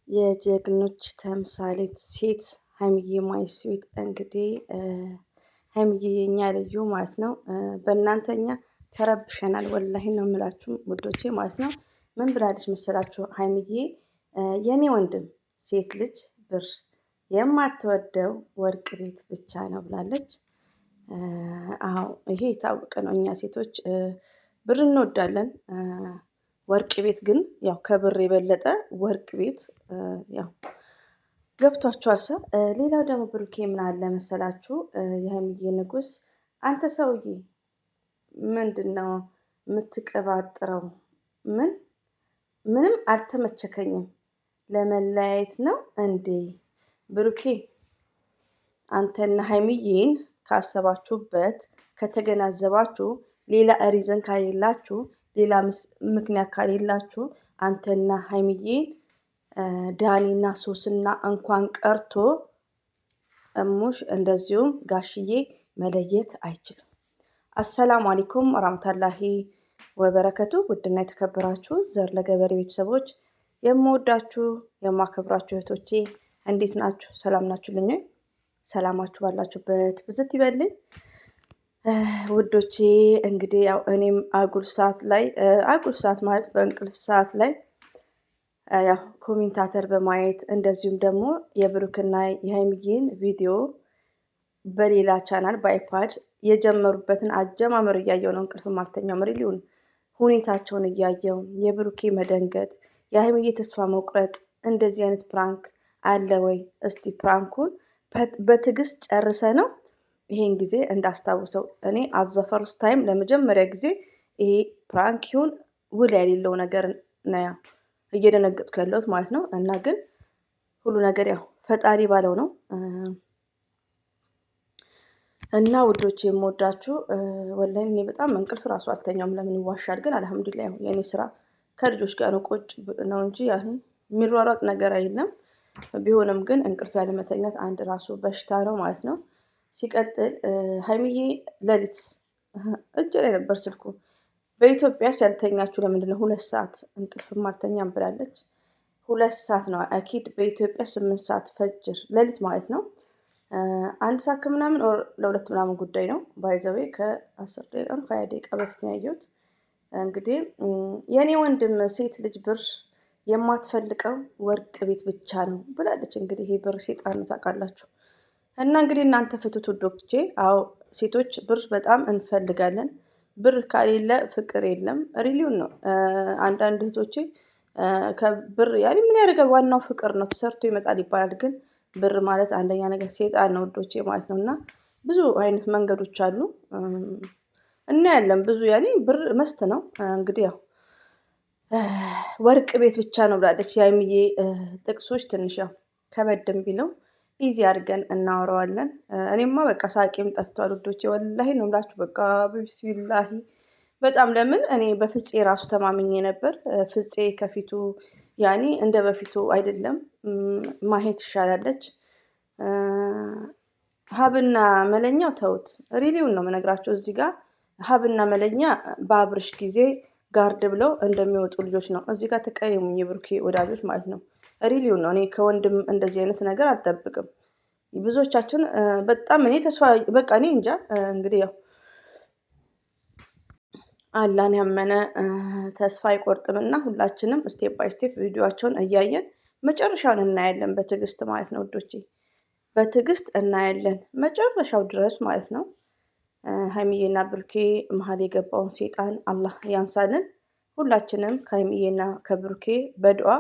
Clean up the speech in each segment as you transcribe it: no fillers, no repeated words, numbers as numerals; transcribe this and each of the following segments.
የጀግኖች ተምሳሌት ሴት ሀይሚዬ ማይ ስዊት እንግዲህ ሀይሚዬ የኛ ልዩ ማለት ነው። በእናንተኛ ተረብሸናል ወላሂ ነው የምላችሁ ውዶቼ ማለት ነው። ምን ብላለች መሰላችሁ ሀይሚዬ? የኔ ወንድም ሴት ልጅ ብር የማትወደው ወርቅ ቤት ብቻ ነው ብላለች። አዎ ይሄ የታወቀ ነው። እኛ ሴቶች ብር እንወዳለን። ወርቅ ቤት ግን ያው ከብር የበለጠ ወርቅ ቤት ያው ገብቷችኋል። ሌላው ደግሞ ብሩኬ ምን አለ መሰላችሁ? የሀይሚዬ ንጉስ አንተ ሰውዬ ምንድነው የምትቀባጥረው? ምንም አልተመቸከኝም። ለመለያየት ነው እንዴ? ብሩኬ አንተና ሀይሚዬን ካሰባችሁበት ከተገናዘባችሁ ሌላ ሪዘን ካሌላችሁ ሌላ ምክንያት ካሌላችሁ አንተና ሀይሚዬን ዳኒና ሶስና እንኳን ቀርቶ እሙሽ እንደዚሁም ጋሽዬ መለየት አይችልም። አሰላሙ አለይኩም ወራህመቱላሂ ወበረከቱ። ውድና የተከበራችሁ ዘር ለገበሬ ቤተሰቦች የምወዳችሁ የማከብራችሁ እህቶቼ እንዴት ናችሁ? ሰላም ናችሁልኝ? ሰላማችሁ ባላችሁበት ብዝት ይበልኝ ውዶቼ። እንግዲህ ያው እኔም አጉል ሰዓት ማለት በእንቅልፍ ሰዓት ላይ ያው ኮሜንታተር በማየት እንደዚሁም ደግሞ የብሩክና የሀይሚዬን ቪዲዮ በሌላ ቻናል በአይፓድ የጀመሩበትን አጀማመር እያየው ነው። እንቅልፍ ማልተኛው መሪሊውን ሁኔታቸውን እያየው የብሩኬ መደንገጥ፣ የሀይሚዬ ተስፋ መቁረጥ። እንደዚህ አይነት ፕራንክ አለ ወይ? እስቲ ፕራንኩን በትዕግስት ጨርሰ ነው ይሄን ጊዜ እንዳስታውሰው። እኔ አዘፈርስ ታይም ለመጀመሪያ ጊዜ ይሄ ፕራንክ ይሁን ውል የሌለው ነገር ነው እየደነገጥኩ ያለሁት ማለት ነው። እና ግን ሁሉ ነገር ያው ፈጣሪ ባለው ነው። እና ውዶች የምወዳችሁ ወላሂ እኔ በጣም እንቅልፍ ራሱ አልተኛም። ለምን ይዋሻል? ግን አልሐምዱሊላህ የኔ ስራ ከልጆች ጋር ነው ቁጭ ነው እንጂ ያህን የሚሯሯጥ ነገር አይደለም። ቢሆንም ግን እንቅልፍ ያለመተኛት አንድ ራሱ በሽታ ነው ማለት ነው። ሲቀጥል ሀይሚዬ ሌሊት እጅ ላይ ነበር ስልኩ። በኢትዮጵያ ያልተኛችሁ ለምንድን ነው? 2 ሰዓት እንቅልፍም አልተኛም ብላለች። 2 ሰዓት ነው አኪድ በኢትዮጵያ 8 ሰዓት ፈጅር ሌሊት ማለት ነው። 1 ሰዓት ከምናምን ለሁለት ምናምን ጉዳይ ነው። ባይዘዌ ከ10 ደቂቃ ነው ከ20 ደቂቃ በፊት ነው ያየሁት። እንግዲህ የኔ ወንድም ሴት ልጅ ብር የማትፈልቀው ወርቅ ቤት ብቻ ነው ብላለች። እንግዲህ ይሄ ብር ሴጣን ነው ታውቃላችሁ። እና እንግዲህ እናንተ ፍቱት ውዶቼ። አዎ ሴቶች ብር በጣም እንፈልጋለን። ብር ከሌለ ፍቅር የለም። ሪሊውን ነው። አንዳንድ እህቶቼ ከብር ያኔ ምን ያደርጋል ዋናው ፍቅር ነው ተሰርቶ ይመጣል ይባላል። ግን ብር ማለት አንደኛ ነገር ሴጣን ነው ውዶቼ ማለት ነው። እና ብዙ አይነት መንገዶች አሉ። እናያለን ብዙ ያኔ ብር መስት ነው። እንግዲህ ያው ወርቅ ቤት ብቻ ነው ብላለች። የሀይሚዬ ጥቅሶች ትንሽ ያው ከበድም ቢለው ኢዚ አድርገን እናወራዋለን። እኔማ በቃ ሳቄም ጠፍቷል ውዶቼ ወላሂ ነው ብላችሁ በቃ ቢስሚላሂ በጣም ለምን እኔ በፍፄ ራሱ ተማምኜ ነበር። ፍፄ ከፊቱ ያኔ እንደ በፊቱ አይደለም። ማሄት ይሻላለች። ሀብና መለኛው ተውት። ሪሊውን ነው የምነግራቸው እዚህ ጋር ሀብና መለኛ በአብርሽ ጊዜ ጋርድ ብለው እንደሚወጡ ልጆች ነው። እዚህ ጋር ተቀየሙኝ የብሩኬ ወዳጆች ማለት ነው። ሪሊውን ነው። እኔ ከወንድም እንደዚህ አይነት ነገር አልጠብቅም። ብዙዎቻችን በጣም እኔ ተስፋ በቃ እኔ እንጃ እንግዲህ ያው አላህን ያመነ ተስፋ አይቆርጥምና ሁላችንም ስቴፕ ባይ ስቴፕ ቪዲዮአቸውን እያየን መጨረሻውን እናያለን። በትዕግስት ማለት ነው ውዶቼ፣ በትዕግስት እናያለን መጨረሻው ድረስ ማለት ነው። ሀይሚዬና ብሩኬ መሀል የገባውን ሴጣን አላህ ያንሳልን። ሁላችንም ከሀይሚዬና ከብሩኬ በዱዓ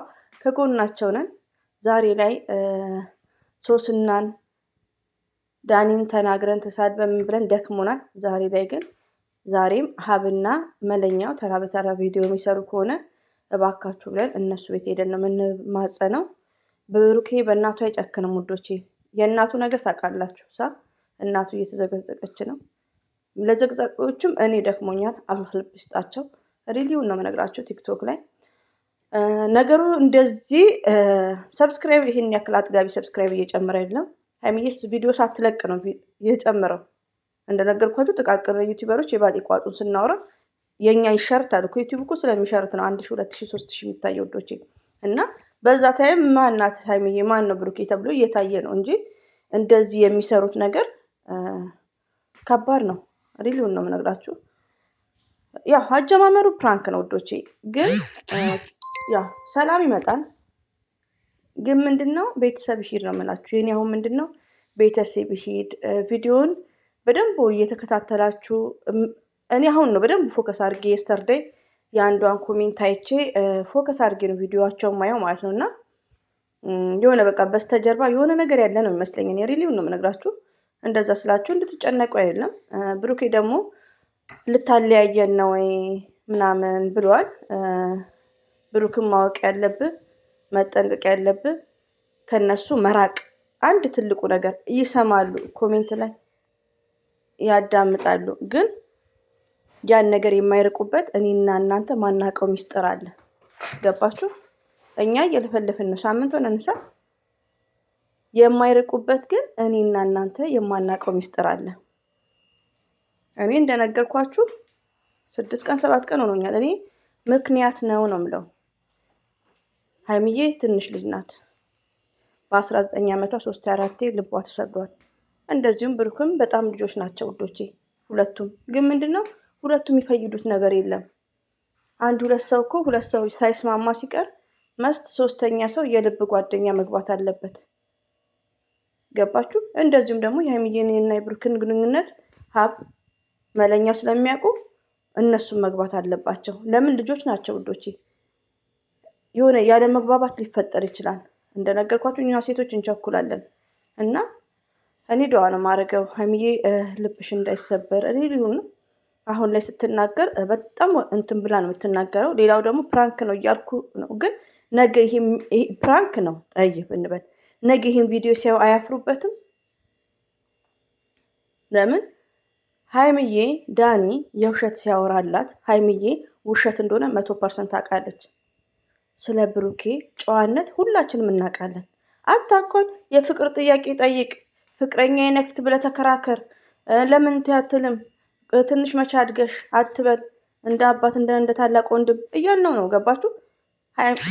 ከጎናቸው ነን። ዛሬ ላይ ሶስናን ዳኒን ተናግረን ተሳድበን ብለን ደክሞናል። ዛሬ ላይ ግን ዛሬም ሀብና መለኛው ተራ በተራ ቪዲዮ የሚሰሩ ከሆነ እባካችሁ ብለን እነሱ ቤት ሄደን ነው የምንማጸነው። ብሩኬ በእናቱ አይጨክንም ውዶቼ። የእናቱ ነገር ታውቃላችሁ። እናቱ እየተዘገዘቀች ነው። ለዘግዛቆቹም እኔ ደክሞኛል። አላህ ልብ ይስጣቸው። ሪሊውን ነው የምነግራቸው። ቲክቶክ ላይ ነገሩ እንደዚህ ሰብስክራይብ ይሄን ያክል አጥጋቢ ሰብስክራይብ እየጨመረ አይደለም። ሀይሚዬስ ቪዲዮ ሳትለቅ ነው የጨመረው። እንደነገርኳችሁ ጥቃቅን ዩቲዩበሮች የባጤ ቋጡን ስናወራ የኛ ይሸርታል እኮ ዩቲዩብ እኮ ስለሚሸርት ነው 1000፣ 2000፣ 3000 የሚታየው ወዶቼ። እና በዛ ታይም ማናት ሀይሚዬ ማን ነው ብሩኬ ተብሎ እየታየ ነው እንጂ እንደዚህ የሚሰሩት ነገር ከባድ ነው። ሪሊውን ነው የምነግራችሁ። ያው አጀማመሩ ፕራንክ ነው ውዶቼ፣ ግን ያው ሰላም ይመጣል። ግን ምንድነው ቤተሰብ ሂድ ነው የምላችሁ። የኔ አሁን ምንድነው ቤተሰብ ሂድ ቪዲዮን በደንብ እየተከታተላችሁ እኔ አሁን ነው በደንብ ፎከስ አድርጌ የስተርዴይ የአንዷን ኮሜንት አይቼ ፎከስ አድርጌ ነው ቪዲዮዋቸው ማየው ማለት ነው። እና የሆነ በቃ በስተጀርባ የሆነ ነገር ያለ ነው የሚመስለኝ። እኔ ሪሊውን ነው የምነግራችሁ። እንደዛ ስላችሁ እንድትጨነቁ አይደለም። ብሩኬ ደግሞ ልታለያየን ነው ወይ ምናምን ብሏል። ብሩክን ማወቅ ያለብህ መጠንቀቅ ያለብህ ከነሱ መራቅ። አንድ ትልቁ ነገር ይሰማሉ፣ ኮሜንት ላይ ያዳምጣሉ፣ ግን ያን ነገር የማይርቁበት እኔና እናንተ ማናውቀው ሚስጥር አለ። ገባችሁ? እኛ እየለፈለፍን ነው ሳምንት ሆነ እንሳ የማይርቁበት ግን እኔና እናንተ የማናውቀው ሚስጥር አለ። እኔ እንደነገርኳችሁ 6 ቀን 7 ቀን ሆኖኛል። እኔ ምክንያት ነው የምለው። ሀይሚዬ ትንሽ ልጅ ናት። በ19 ዓመቷ 3-4 ልቧ ተሰብሯል። እንደዚሁም ብሩክም በጣም ልጆች ናቸው ውዶቼ ሁለቱም። ግን ምንድነው ሁለቱም የሚፈይዱት ነገር የለም። አንድ ሁለት ሰው እኮ ሁለት ሰው ሳይስማማ ሲቀር መስት ሶስተኛ ሰው የልብ ጓደኛ መግባት አለበት። ገባችሁ? እንደዚሁም ደግሞ የሀይሚዬንና የብሩክን ግንኙነት ሀብ መለኛው ስለሚያውቁ እነሱም መግባት አለባቸው። ለምን ልጆች ናቸው ውዶቼ። የሆነ ያለ መግባባት ሊፈጠር ይችላል። እንደነገርኳችሁ እኛ ሴቶች እንቸኩላለን እና እኔ ዱዓ ነው ማረገው ሀይሚዬ ልብሽ እንዳይሰበር። እኔ ሊሆን አሁን ላይ ስትናገር በጣም እንትን ብላ ነው የምትናገረው። ሌላው ደግሞ ፕራንክ ነው እያልኩ ነው፣ ግን ነገ ይሄ ፕራንክ ነው ጠይብ እንበል፣ ነገ ይሄን ቪዲዮ ሲያዩ አያፍሩበትም? ለምን ሀይሚዬ ዳኒ የውሸት ሲያወራላት ሀይሚዬ ውሸት እንደሆነ 100% ታውቃለች። ስለ ብሩኬ ጨዋነት ሁላችንም እናውቃለን። አታኮን የፍቅር ጥያቄ ጠይቅ፣ ፍቅረኛ የነክት ብለህ ተከራከር፣ ለምን ትያትልም ትንሽ መቼ አድገሽ አትበል፣ እንደ አባት እንደ ታላቅ ወንድም እያልነው ነው። ገባችሁ?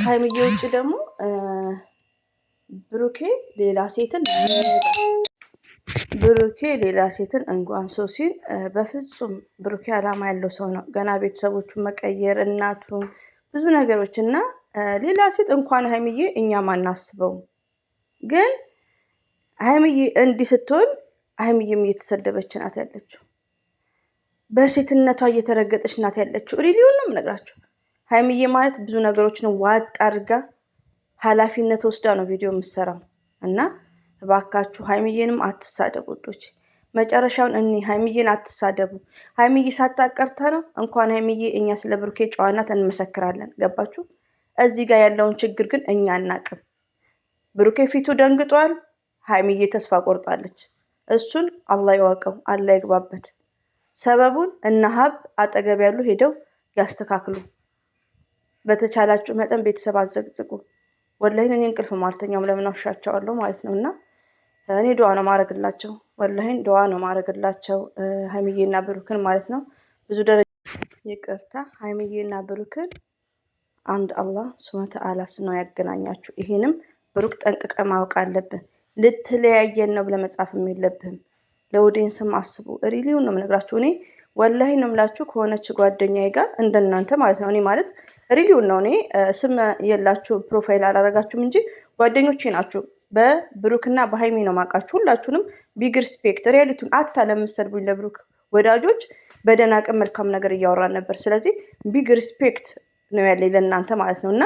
ሀይሚዬ ውጭ ደግሞ ብሩኬ ሌላ ሴትን እንኳን ሶሲን በፍጹም ብሩኬ አላማ ያለው ሰው ነው። ገና ቤተሰቦቹን መቀየር እናቱን ብዙ ነገሮች እና ሌላ ሴት እንኳን ሀይሚዬ እኛም አናስበውም። ግን ሀይሚዬ እንዲህ ስትሆን ሀይሚዬም እየተሰደበች ናት ያለችው፣ በሴትነቷ እየተረገጠች ናት ያለችው። ሪሊውን ነው የምነግራችሁ። ሀይሚዬ ማለት ብዙ ነገሮችን ዋጥ አድርጋ ኃላፊነት ወስዳ ነው ቪዲዮ የምትሰራው። እና እባካችሁ ሀይሚዬንም አትሳደቡ ውዶች። መጨረሻውን እኔ ሀይሚዬን አትሳደቡ። ሀይሚዬ ሳታቀርታ ነው እንኳን ሀይሚዬ እኛ ስለ ብሩኬ ጨዋናት እንመሰክራለን። ገባችሁ? እዚህ ጋር ያለውን ችግር ግን እኛ አናቅም። ብሩኬ ፊቱ ደንግጧል፣ ሀይሚዬ ተስፋ ቆርጣለች። እሱን አላህ ይዋቀው፣ አላህ ይግባበት። ሰበቡን እነ ሀብ አጠገብ ያሉ ሄደው ያስተካክሉ። በተቻላችሁ መጠን ቤተሰብ አዘግዝቁ። ወላሂን እኔ እንቅልፍ ማልተኛም ለምን አሻቸዋለሁ ማለት ነው። እና እኔ ዱዓ ነው ማረግላቸው፣ ወላሂን ዱዓ ነው ማረግላቸው ሀይሚዬና ብሩክን ማለት ነው። ብዙ ደረጃ ይቅርታ ሀይሚዬና ብሩክን አንድ አላህ ሱብሃነሁ ወተዓላ ነው ያገናኛችሁ። ይሄንም ብሩክ ጠንቅቀ ማወቅ አለብን። ልትለያየን ነው ብለህ መጻፍም የለብህም። ለኦዲየንስም አስቡ። ሪሊውን ነው የምነግራችሁ። እኔ ወላሂ ነው የምላችሁ ከሆነች ጓደኛዬ ጋር እንደናንተ ማለት ነው። እኔ ማለት ሪሊውን ነው። እኔ ስም የላችሁ ፕሮፋይል አላረጋችሁም እንጂ ጓደኞቼ ናችሁ። በብሩክና በሀይሚ ነው ማውቃችሁ ሁላችሁንም። ቢግ ሪስፔክት። ሪያሊቲውን ለምትሰድቡኝ ለብሩክ ወዳጆች በደህና ቀን መልካም ነገር እያወራን ነበር። ስለዚህ ቢግ ሪስፔክት ነው ያለኝ ለእናንተ ማለት ነው። እና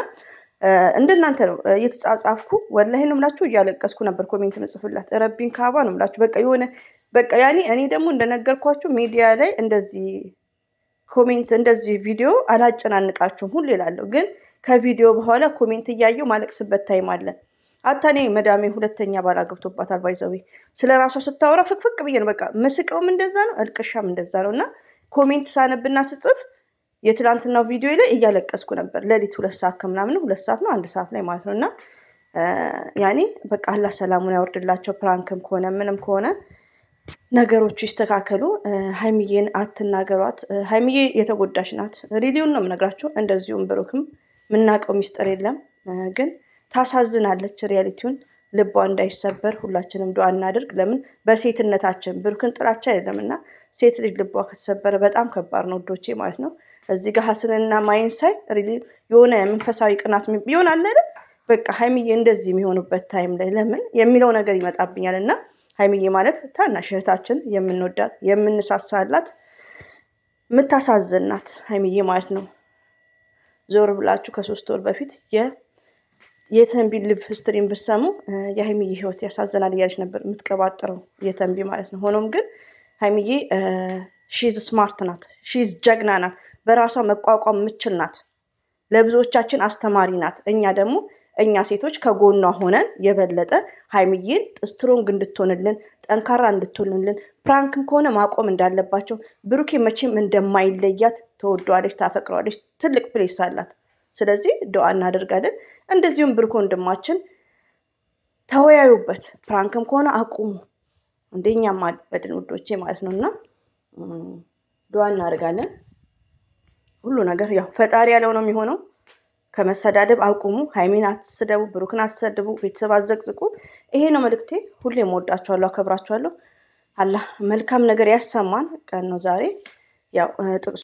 እንደናንተ ነው እየተጻጻፍኩ ወላሂ ነው የምላችሁ እያለቀስኩ ነበር ኮሜንት መጽፍላት። ረቢን ካባ ነው የምላችሁ። በቃ የሆነ በቃ ያኔ እኔ ደግሞ እንደነገርኳችሁ ሚዲያ ላይ እንደዚህ ኮሜንት እንደዚህ ቪዲዮ አላጨናንቃችሁም ሁሉ ይላለሁ፣ ግን ከቪዲዮ በኋላ ኮሜንት እያየው ማለቅስበት ታይም አለ። አታኔ መዳሜ ሁለተኛ ባል አግብቶባታል። ባይዘዊ ስለ ራሷ ስታወራ ፍቅፍቅ ብዬ ነው በቃ ምስቀውም እንደዛ ነው እልቅሻም እንደዛ ነው። እና ኮሜንት ሳነብና ስጽፍ የትላንትናው ቪዲዮ ላይ እያለቀስኩ ነበር። ሌሊት 2 ሰዓት ከምናምን 2 ሰዓት ነው 1 ሰዓት ላይ ማለት ነው። እና ያኔ በቃ አላህ ሰላሙን ያወርድላቸው። ፕራንክም ከሆነ ምንም ከሆነ ነገሮቹ ይስተካከሉ። ሀይሚዬን አትናገሯት። ሀይሚዬ የተጎዳሽ ናት። ሪሊውን ነው የምነግራችሁ። እንደዚሁም ብሩክም የምናውቀው ሚስጥር የለም፣ ግን ታሳዝናለች። ሪያሊቲውን ልቧ እንዳይሰበር ሁላችንም ዱዓ እናድርግ። ለምን በሴትነታችን ብሩክን ጥላቻ አይደለምና ሴት ልጅ ልቧ ከተሰበረ በጣም ከባድ ነው ውዶቼ ማለት ነው። እዚህ ጋር ሀስንና ማይን ሳይ የሆነ መንፈሳዊ ቅናት ይሆናል አይደል? በቃ ሀይሚዬ እንደዚህ የሚሆኑበት ታይም ላይ ለምን የሚለው ነገር ይመጣብኛል። እና ሀይሚዬ ማለት ታናሽ እህታችን የምንወዳት የምንሳሳላት የምታሳዝናት ሀይሚዬ ማለት ነው። ዞር ብላችሁ ከ3 ወር በፊት የተንቢ ልብ ስትሪም ብሰሙ የሀይሚዬ ህይወት ያሳዝናል እያለች ነበር የምትቀባጥረው የተንቢ ማለት ነው። ሆኖም ግን ሀይሚዬ ሺዝ ስማርት ናት፣ ሺዝ ጀግና ናት፣ በራሷ መቋቋም የምችል ናት፣ ለብዙዎቻችን አስተማሪ ናት። እኛ ሴቶች ከጎኗ ሆነን የበለጠ ሀይሚዬን ስትሮንግ እንድትሆንልን ጠንካራ እንድትሆንልን ፕራንክም ከሆነ ማቆም እንዳለባቸው ብሩኬ መቼም እንደማይለያት ተወደዋለች፣ ታፈቅረዋለች፣ ትልቅ ፕሌስ አላት። ስለዚህ ዱዓ እናደርጋለን። እንደዚሁም ብሩክ ወንድማችን ተወያዩበት፣ ፕራንክም ከሆነ አቁሙ። እንደኛ ማበድን ውዶቼ ማለት ነው። እና ዱዓ እናደርጋለን። ሁሉ ነገር ያው ፈጣሪ ያለው ነው የሚሆነው። ከመሰዳደብ አቁሙ። ሀይሚን አትስደቡ፣ ብሩክን አትሰድቡ፣ ቤተሰብ አዘቅዝቁ። ይሄ ነው መልእክቴ። ሁሌም እወዳችኋለሁ፣ አከብራችኋለሁ። አላህ መልካም ነገር ያሰማን ቀን ነው ዛሬ። ያው ጥቅሱ